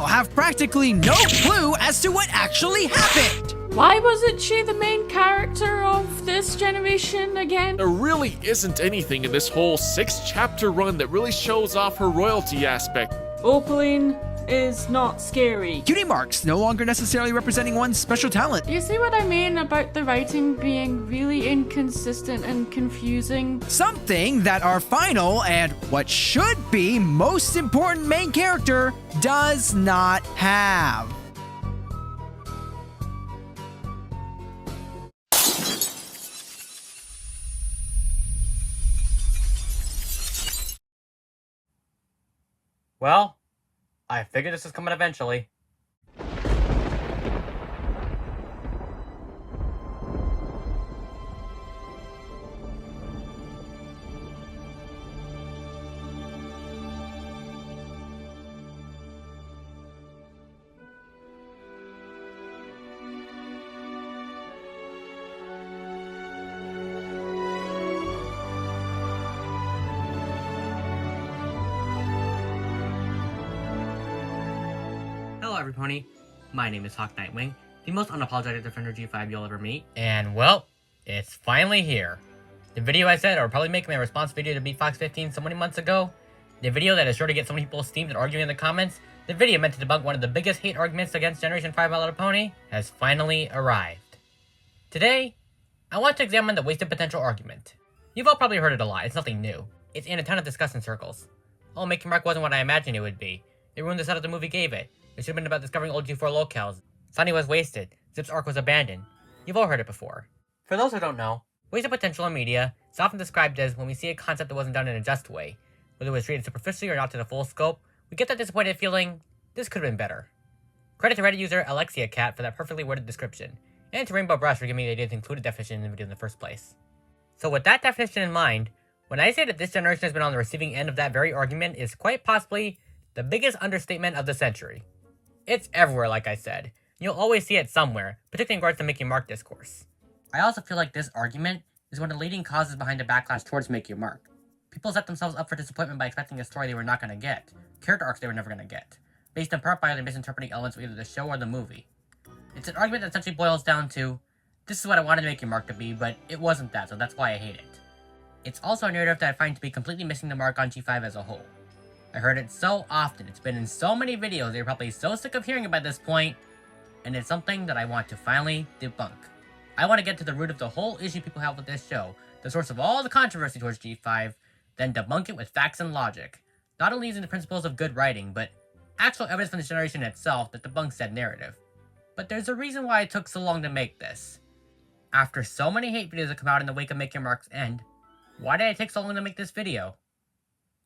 have practically no clue as to what actually happened. Why wasn't she the main character of this generation again? There really isn't anything in this whole 6-chapter run that really shows off her royalty aspect. Opaline is not scary. Cutie marks no longer necessarily representing one's special talent. Do you see what I mean about the writing being really inconsistent and confusing? Something that our final and what should be most important main character does not have. Well, I figured this was coming eventually. Hello everybody, my name is Nightwing, the most unapologetic Defender G5 you'll ever meet. And well, it's finally here. The video I said I would probably make my response video to Beat Fox 15 so many months ago. The video that is sure to get so many people steamed and arguing in the comments. The video meant to debunk one of the biggest hate arguments against Generation 5 My Little Pony has finally arrived. Today, I want to examine the wasted potential argument. You've all probably heard it a lot, it's nothing new. It's in a ton of discussion circles. Oh, Making Mark wasn't what I imagined it would be. They ruined the set of the movie gave it. It should have been about discovering old G4 locales. Sunny was wasted. Zip's arc was abandoned. You've all heard it before. For those who don't know, wasted potential in media is often described as when we see a concept that wasn't done in a just way. Whether it was treated superficially or not to the full scope, we get that disappointed feeling, this could have been better. Credit to Reddit user Alexia Cat for that perfectly worded description, and to Rainbow Brush for giving me the idea to include a definition in the video in the first place. So with that definition in mind, when I say that this generation has been on the receiving end of that very argument is quite possibly the biggest understatement of the century. It's everywhere, like I said. You'll always see it somewhere, particularly in regards to Make Your Mark discourse. I also feel like this argument is one of the leading causes behind the backlash towards Make Your Mark. People set themselves up for disappointment by expecting a story they were not going to get, character arcs they were never going to get, based in part by the misinterpreting elements of either the show or the movie. It's an argument that essentially boils down to, this is what I wanted Make Your Mark to be, but it wasn't that, so that's why I hate it. It's also a narrative that I find to be completely missing the mark on G5 as a whole. I heard it so often, it's been in so many videos, you're probably so sick of hearing about this point, and it's something that I want to finally debunk. I want to get to the root of the whole issue people have with this show, the source of all the controversy towards G5, then debunk it with facts and logic. Not only using the principles of good writing, but actual evidence from the generation itself that debunks said narrative. But there's a reason why it took so long to make this. After so many hate videos that come out in the wake of Make Your Mark's end, why did it take so long to make this video?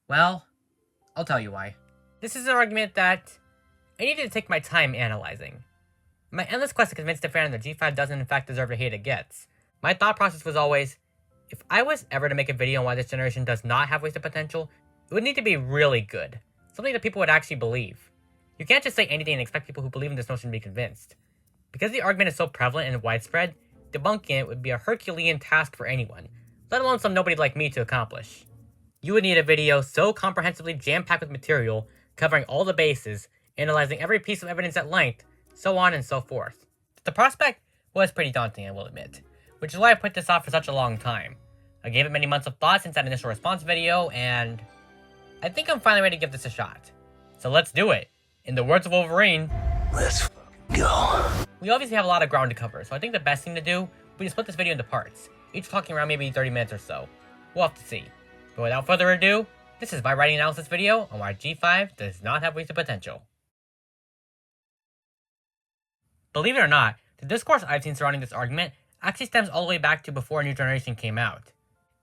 Well, I'll tell you why. This is an argument that I needed to take my time analyzing. In my endless quest to convince the fan that G5 doesn't in fact deserve the hate it gets, my thought process was always, if I was ever to make a video on why this generation does not have wasted potential, it would need to be really good. Something that people would actually believe. You can't just say anything and expect people who believe in this notion to be convinced. Because the argument is so prevalent and widespread, debunking it would be a Herculean task for anyone, let alone some nobody like me to accomplish. You would need a video so comprehensively jam-packed with material, covering all the bases, analyzing every piece of evidence at length, so on and so forth. The prospect was pretty daunting, I will admit, which is why I put this off for such a long time. I gave it many months of thought since that initial response video, and I think I'm finally ready to give this a shot. So let's do it. In the words of Wolverine, let's go. We obviously have a lot of ground to cover, so I think the best thing to do would be to split this video into parts, each talking around maybe 30 minutes or so. We'll have to see. But without further ado, this is my writing analysis video on why G5 does not have wasted potential. Believe it or not, the discourse I've seen surrounding this argument actually stems all the way back to before A New Generation came out.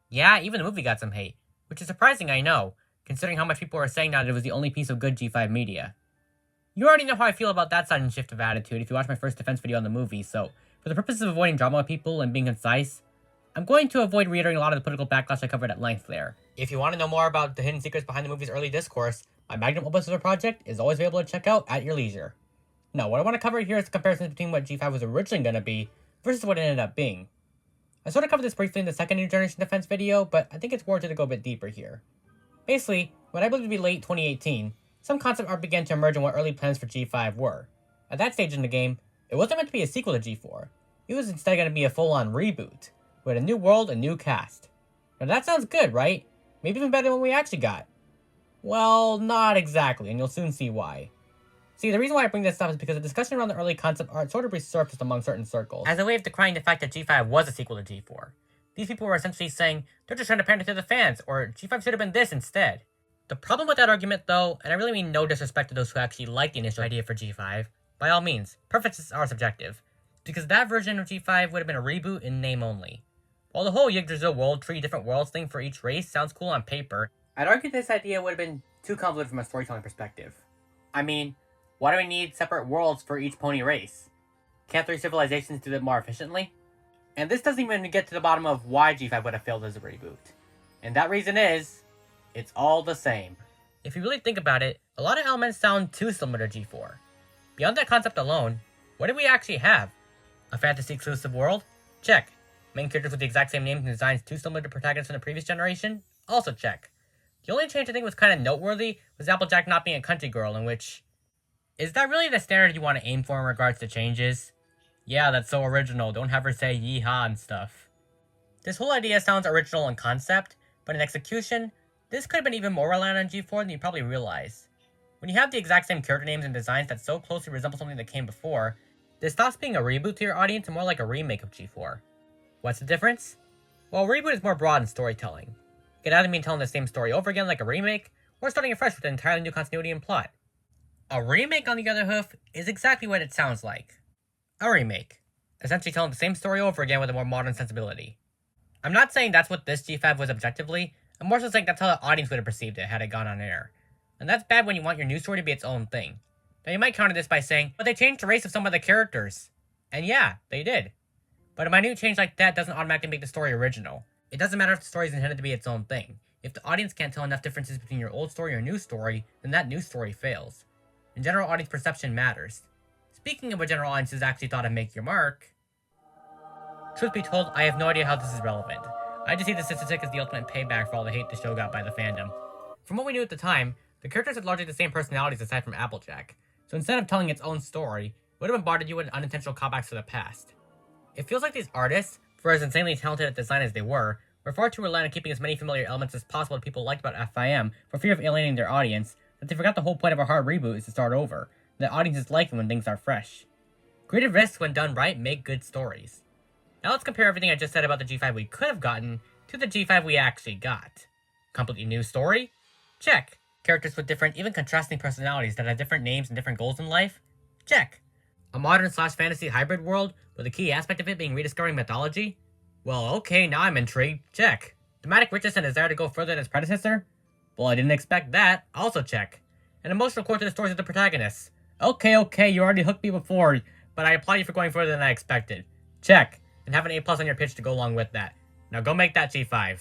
Yeah, even the movie got some hate, which is surprising, I know, considering how much people are saying that it was the only piece of good G5 media. You already know how I feel about that sudden shift of attitude if you watch my first defense video on the movie, so for the purpose of avoiding drama with people and being concise, I'm going to avoid reiterating a lot of the political backlash I covered at length there. If you want to know more about the hidden secrets behind the movie's early discourse, my magnum opus of a project is always available to check out at your leisure. Now, what I want to cover here is the comparison between what G5 was originally going to be versus what it ended up being. I sort of covered this briefly in the second New Generation Defense video, but I think it's warranted to go a bit deeper here. Basically, what I believe to be late 2018, some concept art began to emerge on what early plans for G5 were. At that stage in the game, it wasn't meant to be a sequel to G4. It was instead going to be a full-on reboot, with a new world and new cast. Now that sounds good, right? Maybe even better than what we actually got. Well, not exactly, and you'll soon see why. See, the reason why I bring this up is because the discussion around the early concept art sort of resurfaced among certain circles, as a way of decrying the fact that G5 was a sequel to G4. These people were essentially saying, they're just trying to pander to the fans, or G5 should have been this instead. The problem with that argument, though, and I really mean no disrespect to those who actually liked the initial idea for G5, by all means, preferences are subjective, because that version of G5 would have been a reboot in name only. While the whole Yggdrasil world, 3 different worlds thing for each race sounds cool on paper, I'd argue this idea would have been too convoluted from a storytelling perspective. I mean, why do we need separate worlds for each pony race? Can't 3 civilizations do that more efficiently? And this doesn't even get to the bottom of why G5 would have failed as a reboot. And that reason is, it's all the same. If you really think about it, a lot of elements sound too similar to G4. Beyond that concept alone, what do we actually have? A fantasy-exclusive world? Check. Main characters with the exact same names and designs too similar to protagonists in the previous generation? Also check. The only change I think was kind of noteworthy was Applejack not being a country girl, in which... Is that really the standard you want to aim for in regards to changes? Yeah, that's so original, don't have her say yeehaw and stuff. This whole idea sounds original in concept, but in execution, this could have been even more reliant on G4 than you probably realize. When you have the exact same character names and designs that so closely resemble something that came before, this stops being a reboot to your audience and more like a remake of G4. What's the difference? Well, reboot is more broad in storytelling. It could either mean telling the same story over again like a remake, or starting afresh with an entirely new continuity and plot. A remake, on the other hoof, is exactly what it sounds like. A remake. Essentially telling the same story over again with a more modern sensibility. I'm not saying that's what this G5 was objectively, I'm more so saying that's how the audience would have perceived it had it gone on air. And that's bad when you want your new story to be its own thing. Now you might counter this by saying, but they changed the race of some of the characters. And yeah, they did. But a minute change like that doesn't automatically make the story original. It doesn't matter if the story is intended to be its own thing. If the audience can't tell enough differences between your old story or new story, then that new story fails. And general audience perception matters. Speaking of what general audiences actually thought of Make Your Mark, truth be told, I have no idea how this is relevant. I just see the statistic as the ultimate payback for all the hate the show got by the fandom. From what we knew at the time, the characters had largely the same personalities aside from Applejack, so instead of telling its own story, it would have bombarded you with unintentional callbacks to the past. It feels like these artists, for as insanely talented at design as they were far too reliant on keeping as many familiar elements as possible that people liked about FIM for fear of alienating their audience, that they forgot the whole point of a hard reboot is to start over, and that audiences like them when things are fresh. Creative risks, when done right, make good stories. Now let's compare everything I just said about the G5 we could have gotten to the G5 we actually got. Completely new story? Check. Characters with different, even contrasting personalities that have different names and different goals in life? Check. A modern/fantasy hybrid world, with a key aspect of it being rediscovering mythology? Well, okay, now I'm intrigued. Check. Thematic richness and desire to go further than its predecessor? Well, I didn't expect that. Also check. An emotional core to the stories of the protagonists. Okay, you already hooked me before, but I applaud you for going further than I expected. Check. And have an A+ on your pitch to go along with that. Now go make that G5.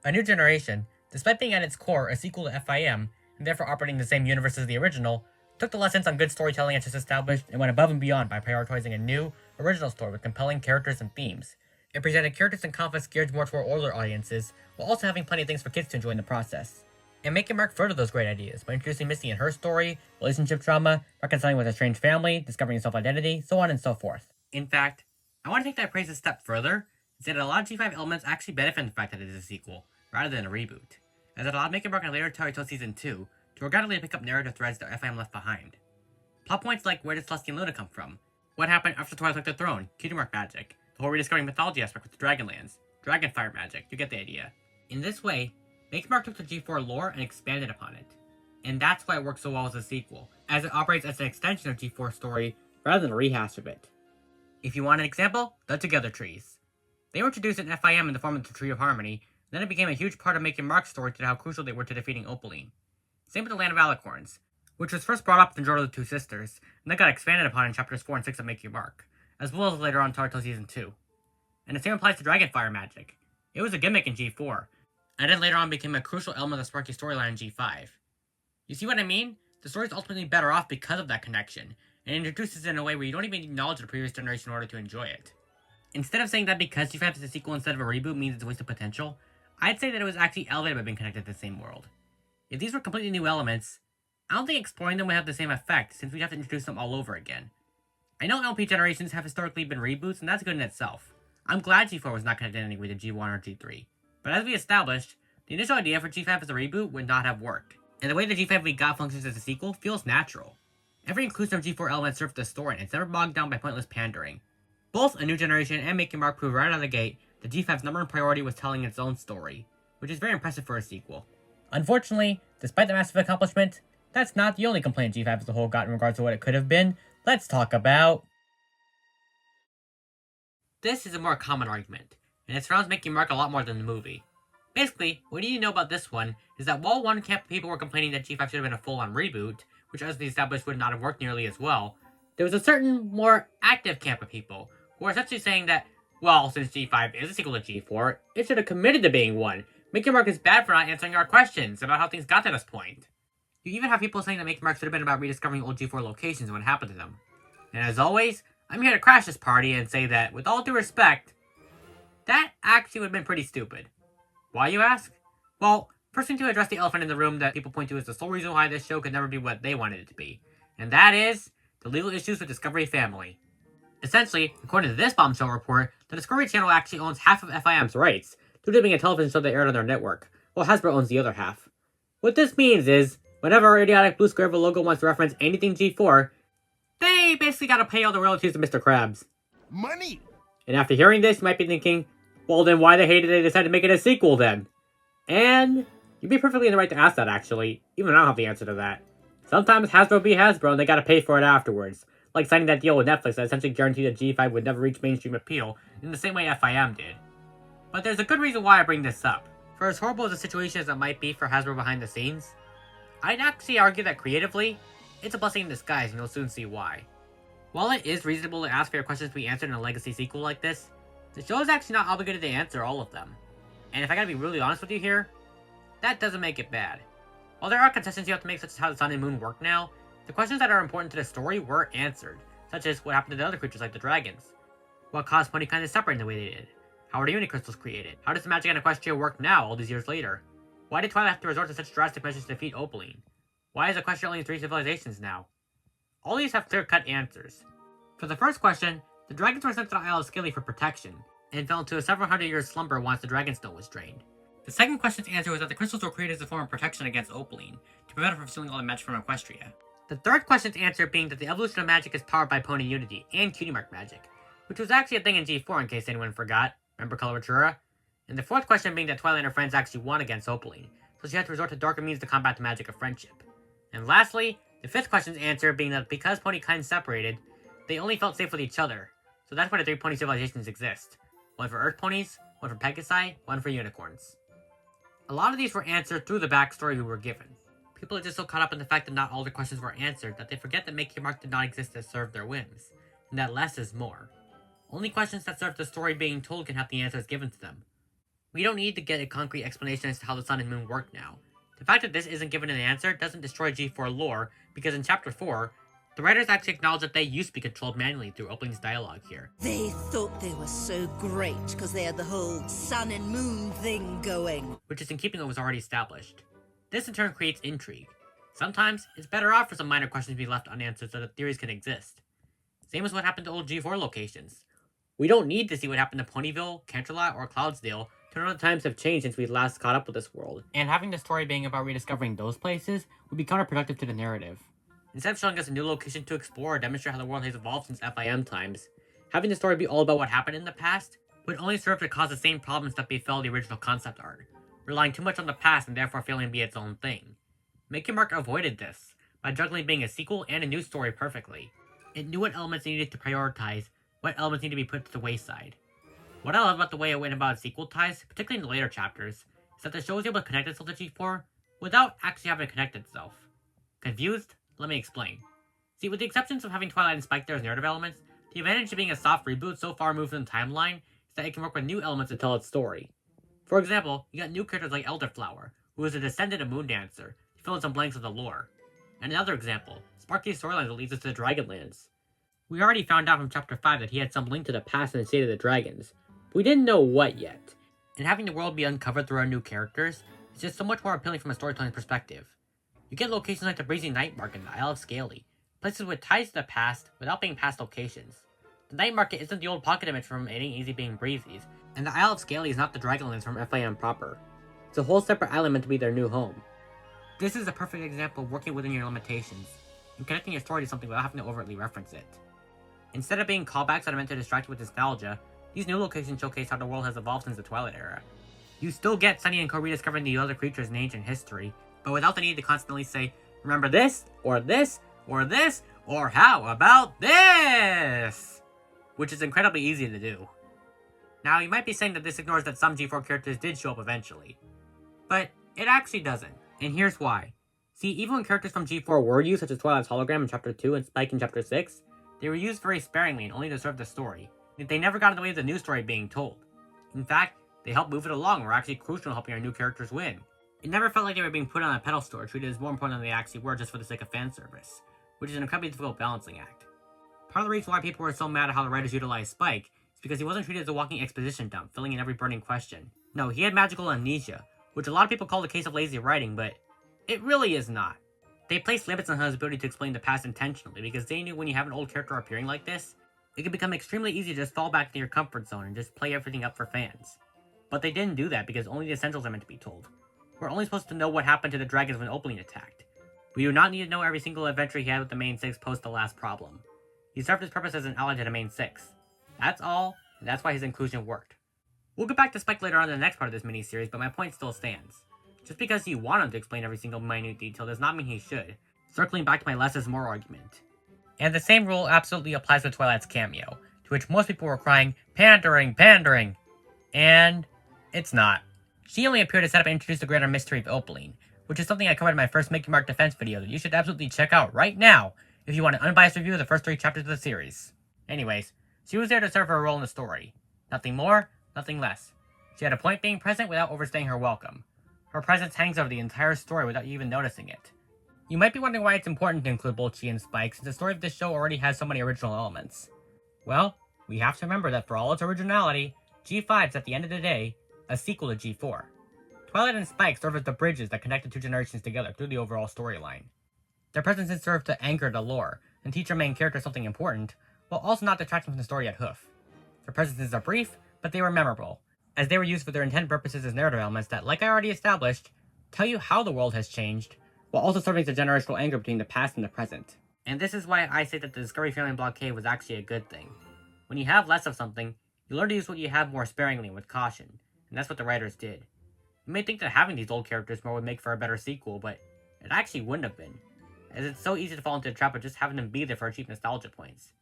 A New Generation, despite being at its core a sequel to FIM, and therefore operating in the same universe as the original, took the lessons on good storytelling it just established and went above and beyond by prioritizing a new, original story with compelling characters and themes. It presented characters and conflicts geared more toward older audiences, while also having plenty of things for kids to enjoy in the process. And Make Your Mark furthered those great ideas by introducing Misty and her story, relationship drama, reconciling with a strange family, discovering self-identity, so on and so forth. In fact, I want to take that praise a step further and say that a lot of G5 elements actually benefit from the fact that it is a sequel, rather than a reboot, as it allowed Make Your Mark in later Naruto Season 2 to organically pick up narrative threads that FIM left behind. Plot points like where did Celestian Luna come from? What happened after Twilight took the throne? Cutie Mark magic. The whole rediscovering mythology aspect with the Dragonlands. Dragonfire magic, you get the idea. In this way, Make Your Mark took the G4 lore and expanded upon it. And that's why it works so well as a sequel, as it operates as an extension of G4's story rather than a rehash of it. If you want an example, the Together Trees. They were introduced in FIM in the form of the Tree of Harmony, and then it became a huge part of Make Your Mark's story to how crucial they were to defeating Opaline. Same with the Land of Alicorns, which was first brought up in Journal of the Two Sisters, and then got expanded upon in chapters 4 and 6 of Make Your Mark, as well as later on Naruto Season 2. And the same applies to Dragonfire magic. It was a gimmick in G4, and then later on became a crucial element of the Sparky storyline in G5. You see what I mean? The story is ultimately better off because of that connection, and introduces it in a way where you don't even need knowledge of the previous generation in order to enjoy it. Instead of saying that because G5 is a sequel instead of a reboot means it's a waste of potential, I'd say that it was actually elevated by being connected to the same world. If these were completely new elements, I don't think exploring them would have the same effect, since we'd have to introduce them all over again. I know MLP generations have historically been reboots, and that's good in itself. I'm glad G4 was not connected in any way to G1 or G3. But as we established, the initial idea for G5 as a reboot would not have worked, and the way the G5 we got functions as a sequel feels natural. Every inclusion of G4 elements serves the story, and it's never bogged down by pointless pandering. Both A New Generation and Making Mark prove right out of the gate that G5's number one priority was telling its own story, which is very impressive for a sequel. Unfortunately, despite the massive accomplishment, that's not the only complaint G5 as a whole got in regards to what it could have been. Let's talk about... This is a more common argument, and it surrounds Making Mark a lot more than the movie. Basically, what you need to know about this one is that while one camp of people were complaining that G5 should have been a full-on reboot, which as we established would not have worked nearly as well, there was a certain, more active camp of people who are essentially saying that, well, since G5 is a sequel to G4, it should have committed to being one. Making Mark is bad for not answering our questions about how things got to this point. You even have people saying that Making Mark should have been about rediscovering old G4 locations and what happened to them. And as always, I'm here to crash this party and say that, with all due respect, that actually would have been pretty stupid. Why, you ask? Well, first we need to address the elephant in the room that people point to as the sole reason why this show could never be what they wanted it to be. And that is the legal issues with Discovery Family. Essentially, according to this bombshell report, the Discovery Channel actually owns half of FIM's rights, due to being a television show that aired on their network, while Hasbro owns the other half. What this means is, whenever our idiotic blue square of a logo wants to reference anything G4, they basically gotta pay all the royalties to Mr. Krabs. Money! And after hearing this, you might be thinking, well then why the hell did they decide to make it a sequel then? And you'd be perfectly in the right to ask that actually, even I don't have the answer to that. Sometimes Hasbro be Hasbro and they gotta pay for it afterwards, like signing that deal with Netflix that essentially guaranteed that G5 would never reach mainstream appeal in the same way FIM did. But there's a good reason why I bring this up. For as horrible as the situation as it might be for Hasbro behind the scenes, I'd actually argue that creatively, it's a blessing in disguise and you'll soon see why. While it is reasonable to ask for your questions to be answered in a legacy sequel like this, the show is actually not obligated to answer all of them. And if I gotta be really honest with you here, that doesn't make it bad. While there are concessions you have to make such as how the sun and moon work now, the questions that are important to the story were answered, such as what happened to the other creatures like the dragons. What caused Pony kind of separate in the way they did? How are the Unicrystals created? How does the magic on Equestria work now, all these years later? Why did Twilight have to resort to such drastic measures to defeat Opaline? Why is Equestria only 3 civilizations now? All these have clear-cut answers. For the first question, the dragons were sent to the Isle of Scaly for protection, and fell into a several hundred-year slumber once the Dragonstone was drained. The second question's answer was that the crystals were created as a form of protection against Opaline, to prevent her from stealing all the magic from Equestria. The third question's answer being that the evolution of magic is powered by Pony Unity and Cutie Mark magic, which was actually a thing in G4 in case anyone forgot. Remember Coloratura? And the fourth question being that Twilight and her friends actually won against Opaline, so she had to resort to darker means to combat the magic of friendship. And lastly, the fifth question's answer being that because Pony kind separated, they only felt safe with each other, so that's why the 3 pony civilizations exist. One for Earth ponies, one for Pegasi, one for unicorns. A lot of these were answered through the backstory we were given. People are just so caught up in the fact that not all the questions were answered that they forget that Making Mark did not exist to serve their whims, and that less is more. Only questions that serve the story being told can have the answers given to them. We don't need to get a concrete explanation as to how the sun and moon work now. The fact that this isn't given an answer doesn't destroy G4 lore, because in Chapter 4, the writers actually acknowledge that they used to be controlled manually through Opaline's dialogue here. They thought they were so great because they had the whole sun and moon thing going. Which is in keeping with what was already established. This in turn creates intrigue. Sometimes, it's better off for some minor questions to be left unanswered so that theories can exist. Same as what happened to old G4 locations. We don't need to see what happened to Ponyville, Canterlot, or Cloudsdale to know that times have changed since we last caught up with this world. And having the story being about rediscovering those places would be counterproductive to the narrative. Instead of showing us a new location to explore or demonstrate how the world has evolved since FIM times, having the story be all about what happened in the past would only serve to cause the same problems that befell the original concept art, relying too much on the past and therefore failing to be its own thing. Making Mark avoided this by juggling being a sequel and a new story perfectly. It knew what elements it needed to prioritize, what elements need to be put to the wayside. What I love about the way it went about its sequel ties, particularly in the later chapters, is that the show was able to connect itself to G4 without actually having to connect itself. Confused? Let me explain. See, with the exceptions of having Twilight and Spike there as narrative elements, the advantage of being a soft reboot so far removed from the timeline is that it can work with new elements to tell its story. For example, you got new characters like Elderflower, who is a descendant of Moondancer, to fill in some blanks of the lore. And another example, Sparky's storyline that leads us to the Dragonlands. We already found out from Chapter 5 that he had some link to the past and the state of the dragons, but we didn't know what yet. And having the world be uncovered through our new characters is just so much more appealing from a storytelling perspective. You You get locations like the Breezy Night Market and the Isle of Scaly, places with ties to the past without being past locations. The Night Market isn't the old pocket image from It Ain't Easy Being Breezy's, and the Isle of Scaly is not the Dragonlands from FAM proper. It's a whole separate island meant to be their new home. This is a perfect example of working within your limitations, and connecting your story to something without having to overtly reference it. Instead of being callbacks that are meant to distract you with nostalgia, these new locations showcase how the world has evolved since the Twilight Era. You still get Sunny and Co rediscovering the other creatures in ancient history, but without the need to constantly say, remember this, or this, or this, or how about this? Which is incredibly easy to do. Now, you might be saying that this ignores that some G4 characters did show up eventually, but it actually doesn't, and here's why. See, even when characters from G4 were used, such as Twilight's hologram in Chapter 2 and Spike in Chapter 6, they were used very sparingly and only to serve the story. They never got in the way of the new story being told. In fact, they helped move it along and were actually crucial in helping our new characters win. It never felt like they were being put on a pedestal or treated as more important than they actually were just for the sake of fan service, which is an incredibly difficult balancing act. Part of the reason why people were so mad at how the writers utilized Spike is because he wasn't treated as a walking exposition dump, filling in every burning question. No, he had magical amnesia, which a lot of people call the case of lazy writing, but it really is not. They placed limits on his ability to explain the past intentionally because they knew when you have an old character appearing like this, it could become extremely easy to just fall back into your comfort zone and just play everything up for fans. But they didn't do that because only the essentials are meant to be told. We're only supposed to know what happened to the dragons when Opaline attacked. We do not need to know every single adventure he had with the main six post the last problem. He served his purpose as an ally to the main six. That's all, and that's why his inclusion worked. We'll get back to Spike later on in the next part of this miniseries, but my point still stands. Just because you want him to explain every single minute detail does not mean he should. Circling back to my less is more argument. And the same rule absolutely applies to Twilight's cameo, to which most people were crying, pandering, pandering! And it's not. She only appeared to set up and introduce the greater mystery of Opaline, which is something I covered in my first Mickey Mark defense video that you should absolutely check out right now if you want an unbiased review of the first 3 chapters of the series. Anyways, she was there to serve her role in the story. Nothing more, nothing less. She had a point being present without overstaying her welcome. Her presence hangs over the entire story without you even noticing it. You might be wondering why it's important to include both she and Spike, since the story of this show already has so many original elements. Well, we have to remember that for all its originality, G5's at the end of the day a sequel to G4. Twilight and Spike serve as the bridges that connect the 2 generations together through the overall storyline. Their presences serve to anchor the lore and teach our main character something important, while also not detracting from the story at hoof. Their presences are brief, but they were memorable, as they were used for their intended purposes as narrative elements that, like I already established, tell you how the world has changed, while also serving as a generational anchor between the past and the present. And this is why I say that the Discovery Failing Blockade was actually a good thing. When you have less of something, you learn to use what you have more sparingly and with caution, and that's what the writers did. You may think that having these old characters more would make for a better sequel, but it actually wouldn't have been, as it's so easy to fall into the trap of just having them be there for cheap nostalgia points.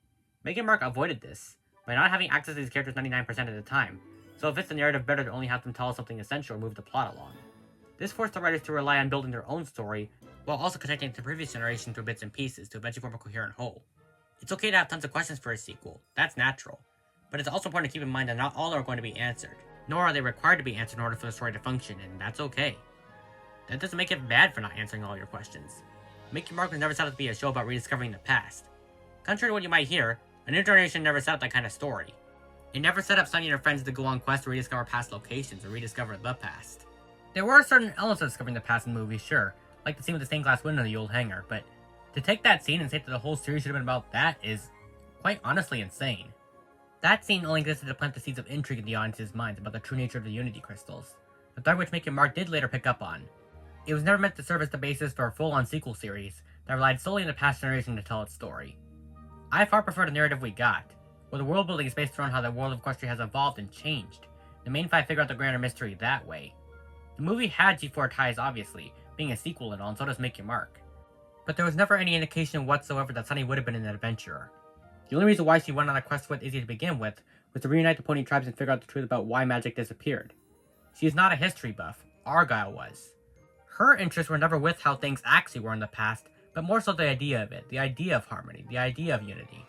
Mickey Mark avoided this, by not having access to these characters 99% of the time, so it fits the narrative better to only have them tell us something essential or move the plot along. This forced the writers to rely on building their own story, while also connecting it to the previous generation through bits and pieces to eventually form a coherent whole. It's okay to have tons of questions for a sequel, that's natural, but it's also important to keep in mind that not all are going to be answered, nor are they required to be answered in order for the story to function, and that's okay. That doesn't make it bad for not answering all your questions. Mickey Mark was never set up to be a show about rediscovering the past. Contrary to what you might hear, a new generation never set up that kind of story. It never set up Sunny and her friends to go on quests to rediscover past locations or rediscover the past. There were certain elements of discovering the past in the movie, sure, like the scene with the stained glass window in the old hangar, but to take that scene and say that the whole series should have been about that is, quite honestly, insane. That scene only existed to plant the seeds of intrigue in the audience's minds about the true nature of the Unity Crystals, a threat which Mickey Mark did later pick up on. It was never meant to serve as the basis for a full-on sequel series that relied solely on the past generation to tell its story. I far prefer the narrative we got, where the world building is based around how the world of Equestria has evolved and changed. The main 5 figure out the grander mystery that way. The movie had G4 ties, obviously, being a sequel and all, and so does Mickey Mark. But there was never any indication whatsoever that Sunny would have been an adventurer. The only reason why she went on a quest with Izzy to begin with was to reunite the Pony tribes and figure out the truth about why magic disappeared. She is not a history buff. Argyle was. Her interests were never with how things actually were in the past, but more so the idea of it, the idea of harmony, the idea of unity.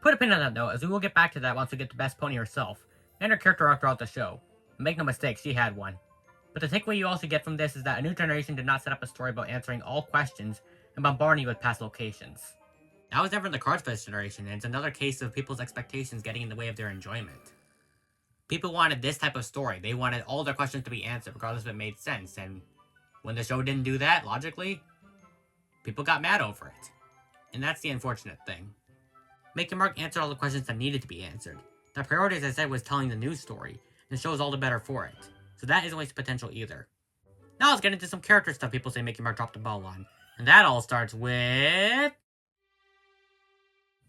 Put a pin on that though, as we will get back to that once we get to Best Pony herself, and her character arc throughout the show. Make no mistake, she had one. But the takeaway you also get from this is that a new generation did not set up a story about answering all questions and bombarding you with past locations. That was never in the cards for this generation, and it's another case of people's expectations getting in the way of their enjoyment. People wanted this type of story. They wanted all their questions to be answered, regardless if it made sense, and when the show didn't do that, logically, people got mad over it. And that's the unfortunate thing. Make Your Mark answered all the questions that needed to be answered. The priority, as I said, was telling the news story, and the show is all the better for it. So that isn't waste potential either. Now let's get into some character stuff people say Make Your Mark dropped the ball on. And that all starts with...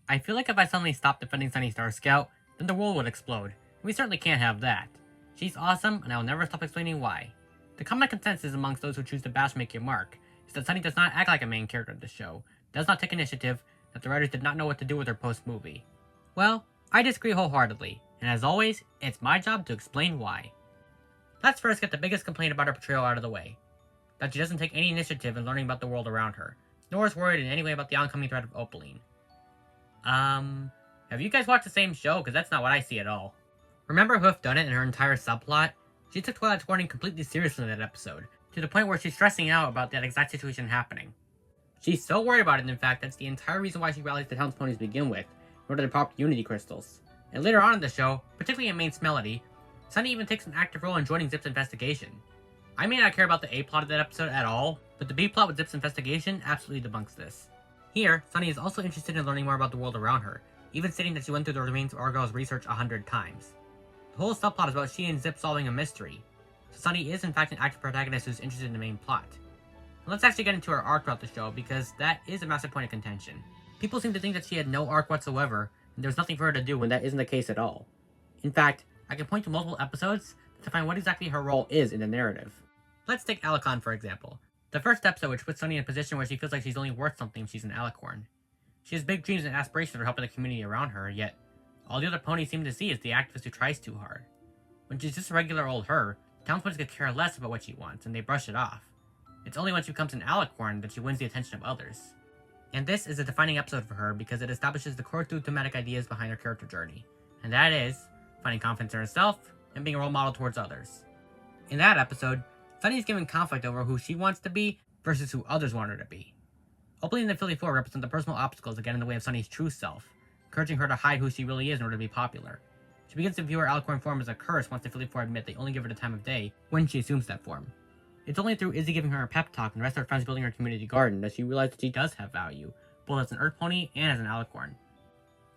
I feel like if I suddenly stopped defending Sunny Star Scout, then the world would explode. And we certainly can't have that. She's awesome, and I will never stop explaining why. The common consensus amongst those who choose to bash Make Your Mark is that Sunny does not act like a main character of the show, does not take initiative, that the writers did not know what to do with her post-movie. Well, I disagree wholeheartedly, and as always, it's my job to explain why. Let's first get the biggest complaint about her portrayal out of the way. That she doesn't take any initiative in learning about the world around her, nor is worried in any way about the oncoming threat of Opaline. Have you guys watched the same show? Because that's not what I see at all. Remember Hoof Done It and her entire subplot? She took Twilight's warning completely seriously in that episode, to the point where she's stressing out about that exact situation happening. She's so worried about it, in fact, that's the entire reason why she rallies the Hound's ponies to begin with, in order to pop Unity Crystals. And later on in the show, particularly in Main Melody, Sunny even takes an active role in joining Zip's investigation. I may not care about the A plot of that episode at all, but the B plot with Zip's investigation absolutely debunks this. Here, Sunny is also interested in learning more about the world around her, even stating that she went through the remains of Argyle's research 100 times. The whole subplot is about she and Zip solving a mystery, so Sunny is in fact an active protagonist who's interested in the main plot. And let's actually get into her arc throughout the show, because that is a massive point of contention. People seem to think that she had no arc whatsoever, and there's nothing for her to do when that isn't the case at all. In fact, I can point to multiple episodes to find what exactly her role is in the narrative. Let's take Alicorn for example. The first episode, which puts Sunny in a position where she feels like she's only worth something if she's an Alicorn. She has big dreams and aspirations for helping the community around her, yet all the other ponies seem to see is the activist who tries too hard. When she's just a regular old her, townsfolk could care less about what she wants, and they brush it off. It's only when she becomes an Alicorn that she wins the attention of others. And this is a defining episode for her because it establishes the core two thematic ideas behind her character journey, and that is finding confidence in herself and being a role model towards others. In that episode, Sunny is given conflict over who she wants to be versus who others want her to be. Opaline and the Philly 4 represent the personal obstacles that get in the way of Sunny's true self, encouraging her to hide who she really is in order to be popular. She begins to view her Alicorn form as a curse once the Philly 4 admit they only give her the time of day when she assumes that form. It's only through Izzy giving her a pep talk and the rest of her friends building her community garden that she realizes that she does have value, both as an Earth Pony and as an Alicorn.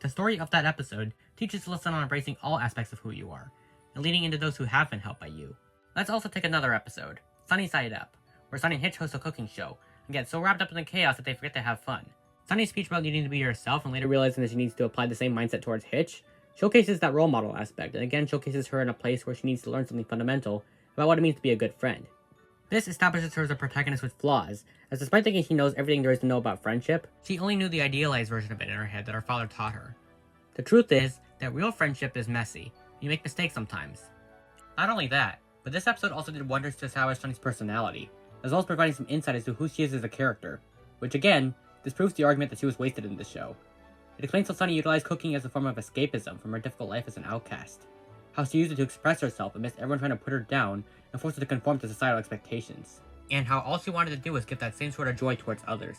The story of that episode teaches a lesson on embracing all aspects of who you are, and leading into those who have been helped by you. Let's also take another episode, Sunny Side Up, where Sunny and Hitch host a cooking show, and get so wrapped up in the chaos that they forget to have fun. Sunny's speech about needing to be herself and later realizing that she needs to apply the same mindset towards Hitch showcases that role model aspect, and again showcases her in a place where she needs to learn something fundamental about what it means to be a good friend. This establishes her as a protagonist with flaws, as despite thinking she knows everything there is to know about friendship, she only knew the idealized version of it in her head that her father taught her. The truth is that real friendship is messy. You make mistakes sometimes. Not only that, but this episode also did wonders to establish Sunny's personality, as well as providing some insight as to who she is as a character, which again, disproves the argument that she was wasted in this show. It explains how Sunny utilized cooking as a form of escapism from her difficult life as an outcast, how she used it to express herself amidst everyone trying to put her down and force her to conform to societal expectations, and how all she wanted to do was give that same sort of joy towards others.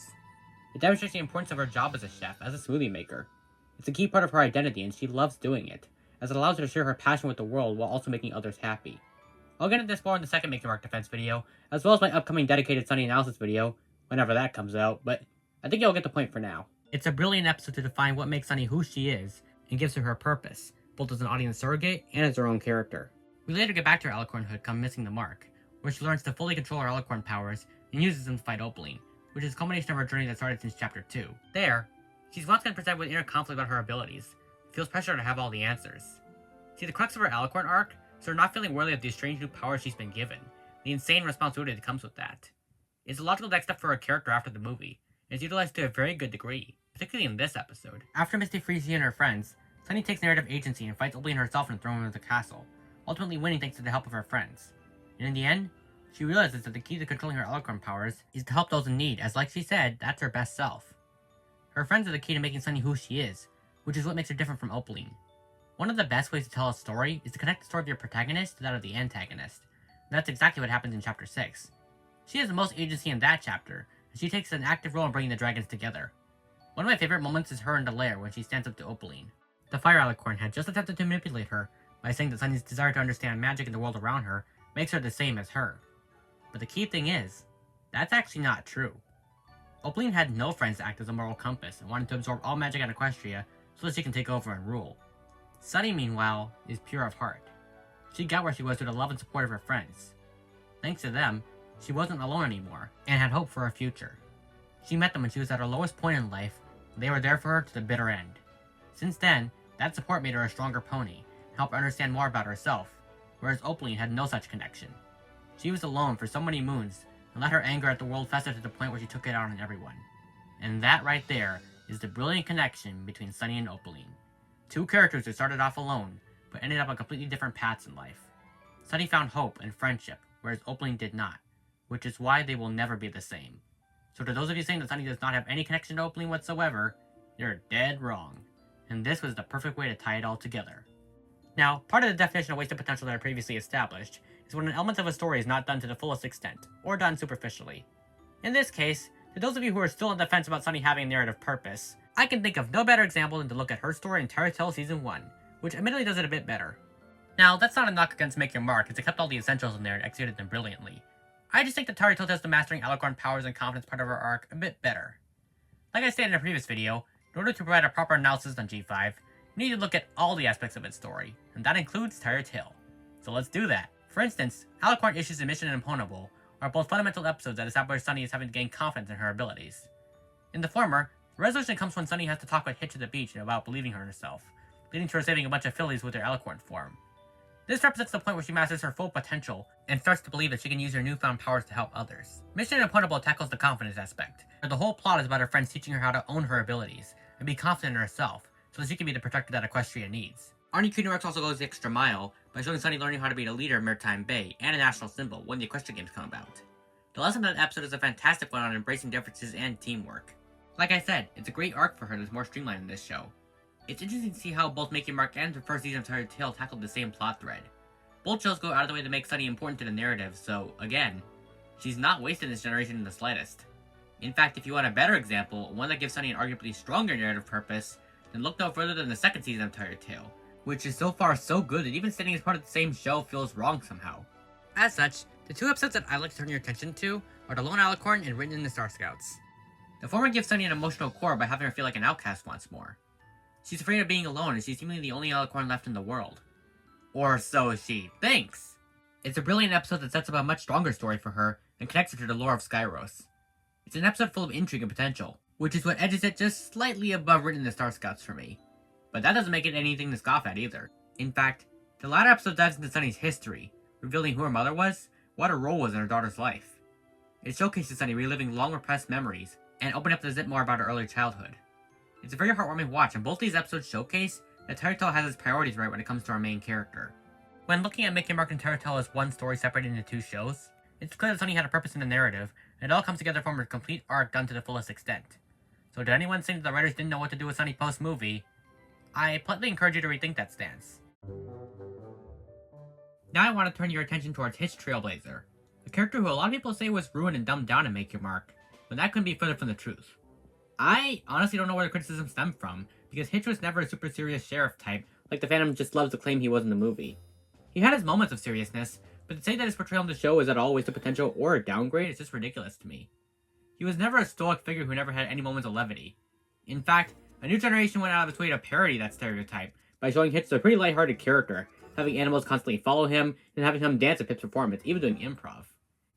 It demonstrates the importance of her job as a chef, as a smoothie maker. It's a key part of her identity and she loves doing it, as it allows her to share her passion with the world while also making others happy. I'll get into this more in the second Make Your Mark defense video, as well as my upcoming dedicated Sunny analysis video, whenever that comes out, but I think you'll get the point for now. It's a brilliant episode to define what makes Sunny who she is, and gives her her purpose, both as an audience surrogate and as her own character. We later get back to her Alicornhood come Missing the Mark, where she learns to fully control her Alicorn powers and uses them to fight Opaline, which is a culmination of her journey that started since Chapter 2. There, she's once again presented with inner conflict about her abilities, feels pressure to have all the answers. See, the crux of her Alicorn arc is her not feeling worthy of the strange new powers she's been given, the insane responsibility that comes with that. It's a logical next step for her character after the movie, and is utilized to a very good degree, particularly in this episode. After Misty frees she and her friends, Sunny takes narrative agency and fights Opaline herself in the throne room of the castle, ultimately winning thanks to the help of her friends. And in the end, she realizes that the key to controlling her Alicorn powers is to help those in need, as like she said, that's her best self. Her friends are the key to making Sunny who she is, which is what makes her different from Opaline. One of the best ways to tell a story is to connect the story of your protagonist to that of the antagonist, and that's exactly what happens in Chapter 6. She has the most agency in that chapter, and she takes an active role in bringing the dragons together. One of my favorite moments is her in the lair when she stands up to Opaline. The Fire Alicorn had just attempted to manipulate her by saying that Sunny's desire to understand magic in the world around her makes her the same as her. But the key thing is, that's actually not true. Opaline had no friends to act as a moral compass and wanted to absorb all magic at Equestria so that she can take over and rule. Sunny, meanwhile, is pure of heart. She got where she was through the love and support of her friends. Thanks to them, she wasn't alone anymore, and had hope for her future. She met them when she was at her lowest point in life, and they were there for her to the bitter end. Since then, that support made her a stronger pony, and helped her understand more about herself, whereas Opaline had no such connection. She was alone for so many moons, and let her anger at the world fester to the point where she took it out on everyone. And that right there is the brilliant connection between Sunny and Opaline. Two characters who started off alone, but ended up on completely different paths in life. Sunny found hope and friendship, whereas Opaline did not, which is why they will never be the same. So to those of you saying that Sunny does not have any connection to Opaline whatsoever, you're dead wrong. And this was the perfect way to tie it all together. Now, part of the definition of wasted potential that I previously established is when an element of a story is not done to the fullest extent, or done superficially. In this case, to those of you who are still on the fence about Sunny having a narrative purpose, I can think of no better example than to look at her story in Terra Tale Season 1, which admittedly does it a bit better. Now, that's not a knock against Make Your Mark, as it kept all the essentials in there and executed them brilliantly. I just think that Terra Tale does the mastering Alicorn powers and confidence part of her arc a bit better. Like I stated in a previous video, in order to provide a proper analysis on G5, you need to look at all the aspects of its story, and that includes Terra Tale. So let's do that. For instance, Alicorn issues and Mission Imponable are both fundamental episodes that establish Sunny as having to gain confidence in her abilities. In the former, the resolution comes when Sunny has to talk with Hitch at the beach about believing in herself, leading to her saving a bunch of fillies with their Alicorn form. This represents the point where she masters her full potential and starts to believe that she can use her newfound powers to help others. Mission Imponable tackles the confidence aspect, where the whole plot is about her friends teaching her how to own her abilities and be confident in herself so that she can be the protector that Equestria needs. Arnie Cutie Marks also goes the extra mile by showing Sunny learning how to be a leader of Maritime Bay and a national symbol when the Equestria games come about. The lesson of that episode is a fantastic one on embracing differences and teamwork. Like I said, it's a great arc for her that's more streamlined in this show. It's interesting to see how both Make Your Mark and the first season of Terra Tale tackled the same plot thread. Both shows go out of the way to make Sunny important to the narrative, so, again, she's not wasted in this generation in the slightest. In fact, if you want a better example, one that gives Sunny an arguably stronger narrative purpose, then look no further than the second season of Terra Tale, which is so far so good that even stating as part of the same show feels wrong somehow. As such, the two episodes that I'd like to turn your attention to are The Lone Alicorn and Written in the Star Scouts. The former gives Sunny an emotional core by having her feel like an outcast once more. She's afraid of being alone, and she's seemingly the only Alicorn left in the world. Or so she thinks! It's a brilliant episode that sets up a much stronger story for her and connects her to the lore of Skyros. It's an episode full of intrigue and potential, which is what edges it just slightly above Written in the Star Scouts for me. But that doesn't make it anything to scoff at either. In fact, the latter episode dives into Sunny's history, revealing who her mother was, what her role was in her daughter's life. It showcases Sunny reliving long repressed memories, and opening up to zip more about her early childhood. It's a very heartwarming watch, and both these episodes showcase that Terra Tale has its priorities right when it comes to our main character. When looking at Make Your Mark and Terra Tale as one story separated into two shows, it's clear that Sunny had a purpose in the narrative, and it all comes together to form a complete arc done to the fullest extent. So to anyone saying that the writers didn't know what to do with Sunny post-movie, I politely encourage you to rethink that stance. Now I want to turn your attention towards Hitch Trailblazer, a character who a lot of people say was ruined and dumbed down in Make Your Mark, but that couldn't be further from the truth. I honestly don't know where the criticism stemmed from, because Hitch was never a super serious sheriff type like the fandom just loves to claim he was in the movie. He had his moments of seriousness, but to say that his portrayal in the show is at all wasted potential or a downgrade is just ridiculous to me. He was never a stoic figure who never had any moments of levity. In fact, a new generation went out of its way to parody that stereotype by showing Hitch as a pretty lighthearted character, having animals constantly follow him, and having him dance at Pip's performance, even doing improv.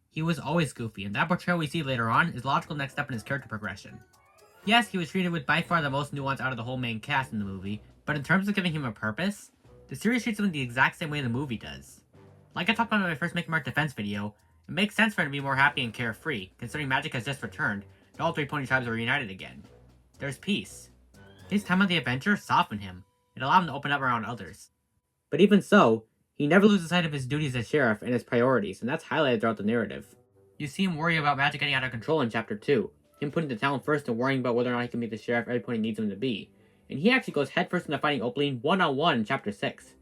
He was always goofy, and that portrayal we see later on is a logical next step in his character progression. Yes, he was treated with by far the most nuance out of the whole main cast in the movie, but in terms of giving him a purpose, the series treats him the exact same way the movie does. Like I talked about in my first Make Mark defense video, it makes sense for him to be more happy and carefree, considering magic has just returned, and all three pony tribes are reunited again. There's peace. His time on the adventure softened him. It allowed him to open up around others. But even so, he never loses sight of his duties as sheriff and his priorities, and that's highlighted throughout the narrative. You see him worry about magic getting out of control in Chapter 2, him putting the town first and worrying about whether or not he can be the sheriff every pony needs him to be, and he actually goes headfirst into fighting Opaline one-on-one in Chapter 6.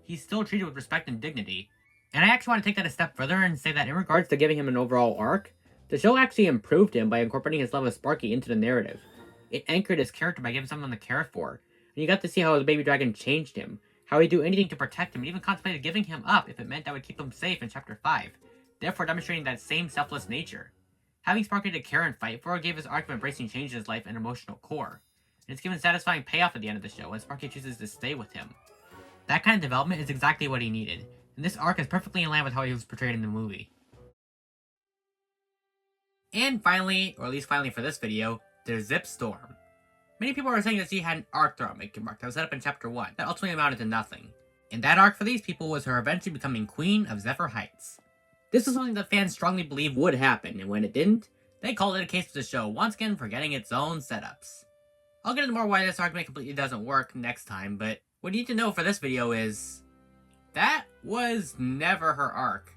He's still treated with respect and dignity, and I actually want to take that a step further and say that in regards to giving him an overall arc, the show actually improved him by incorporating his love of Sparky into the narrative. It anchored his character by giving someone to care for, and you got to see how his baby dragon changed him, how he'd do anything to protect him, and even contemplated giving him up if it meant that would keep him safe in Chapter 5, therefore demonstrating that same selfless nature. Having Sparky to care and fight for gave his arc of embracing change in his life an emotional core, and it's given satisfying payoff at the end of the show when Sparky chooses to stay with him. That kind of development is exactly what he needed, and this arc is perfectly in line with how he was portrayed in the movie. And finally, or at least finally for this video, there's Zip Storm. Many people are saying that she had an arc throughout Making Mark that was set up in Chapter 1 that ultimately amounted to nothing. And that arc for these people was her eventually becoming Queen of Zephyr Heights. This was something that fans strongly believed would happen, and when it didn't, they called it a case of the show once again for getting its own setups. I'll get into more why this argument completely doesn't work next time, but what you need to know for this video is... that was never her arc.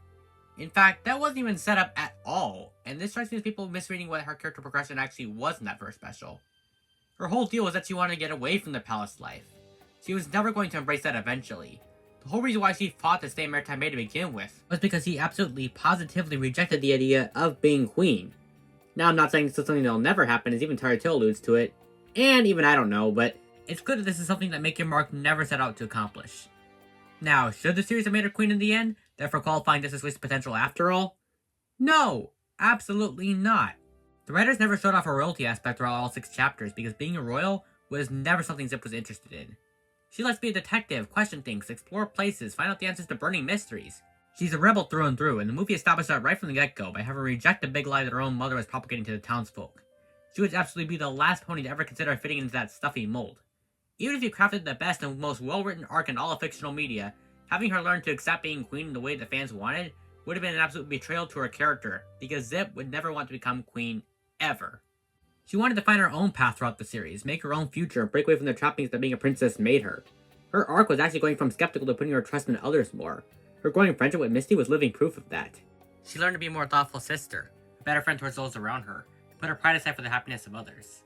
In fact, that wasn't even set up at all, and this strikes me as people misreading what her character progression actually was in that first special. Her whole deal was that she wanted to get away from the palace life. She was never going to embrace that eventually. The whole reason why she fought to stay in Maritime Bay to begin with was because she absolutely positively rejected the idea of being queen. Now, I'm not saying this is something that'll never happen, as even Taratil alludes to it, and even I don't know, but it's good that this is something that Making Mark never set out to accomplish. Now, should the series have made her queen in the end, therefore qualifying this as wasted potential after all? No, absolutely not. The writers never showed off a royalty aspect throughout all 6 chapters because being a royal was never something Zip was interested in. She likes to be a detective, question things, explore places, find out the answers to burning mysteries. She's a rebel through and through, and the movie established that right from the get-go by having her reject the big lie that her own mother was propagating to the townsfolk. She would absolutely be the last pony to ever consider fitting into that stuffy mold. Even if you crafted the best and most well-written arc in all of fictional media, having her learn to accept being queen in the way the fans wanted would have been an absolute betrayal to her character, because Zip would never want to become queen, ever. She wanted to find her own path throughout the series, make her own future, and break away from the trappings that being a princess made her. Her arc was actually going from skeptical to putting her trust in others more. Her growing friendship with Misty was living proof of that. She learned to be a more thoughtful sister, a better friend towards those around her, to put her pride aside for the happiness of others.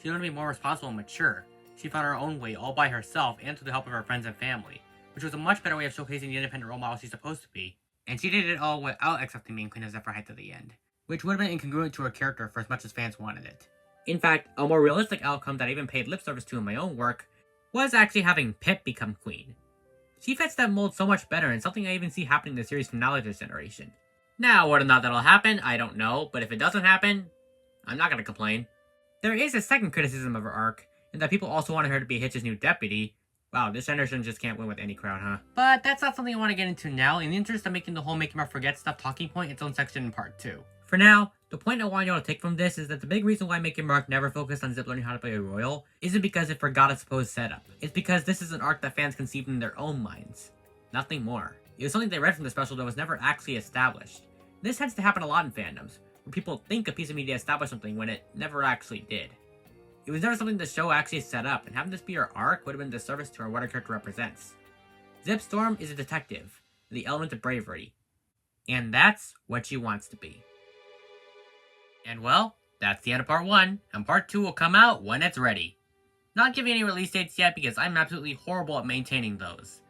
She learned to be more responsible and mature. She found her own way all by herself and through the help of her friends and family, which was a much better way of showcasing the independent role model she's supposed to be. And she did it all without accepting being Queen of Zephyr Heights at the end, which would have been incongruent to her character for as much as fans wanted it. In fact, a more realistic outcome that I even paid lip service to in my own work was actually having Pip become queen. She fits that mold so much better, and something I even see happening in the series finale this generation. Now, whether or not that'll happen, I don't know, but if it doesn't happen, I'm not gonna complain. There is a second criticism of her arc, in that people also wanted her to be Hitch's new deputy. Wow, this generation just can't win with any crowd, huh? But that's not something I want to get into now. In the interest of making the whole Making Mark Forget stuff talking point its own section in part 2. For now, the point I want y'all to take from this is that the big reason why Making Mark never focused on Zip learning how to play a royal isn't because it forgot its supposed setup. It's because this is an arc that fans conceived in their own minds. Nothing more. It was something they read from the special that was never actually established. This tends to happen a lot in fandoms, where people think a piece of media established something when it never actually did. It was never something the show actually set up, and having this be her arc would have been a disservice to her what her character represents. Zip Storm is a detective, with the element of bravery. And that's what she wants to be. And well, that's the end of part 1, and part 2 will come out when it's ready. Not giving any release dates yet because I'm absolutely horrible at maintaining those.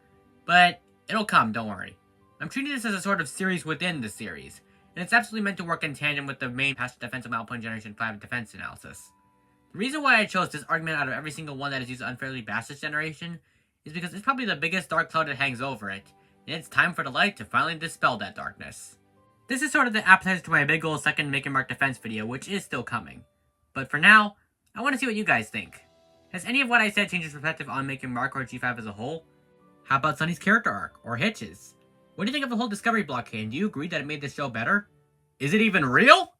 But it'll come, don't worry. I'm treating this as a sort of series within the series, and it's absolutely meant to work in tandem with the main Passive Defensive Malpoint Generation 5 defense analysis. The reason why I chose this argument out of every single one that is used to unfairly bash this generation is because it's probably the biggest dark cloud that hangs over it, and it's time for the light to finally dispel that darkness. This is sort of the appetizer to my big ol' second Making Mark defense video, which is still coming. But for now, I want to see what you guys think. Has any of what I said changed your perspective on Making Mark or G5 as a whole? How about Sunny's character arc, or Hitch's? What do you think of the whole Discovery blockade, and do you agree that it made this show better? Is it even real?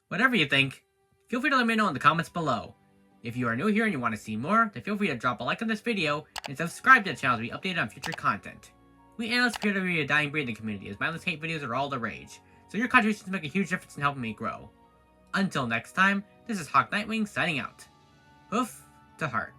Whatever you think, feel free to let me know in the comments below. If you are new here and you want to see more, then feel free to drop a like on this video and subscribe to the channel to be updated on future content. We analysts appear to be a dying breed in the community, as mindless hate videos are all the rage, so your contributions make a huge difference in helping me grow. Until next time, this is Nightwing signing out. Hoof to heart.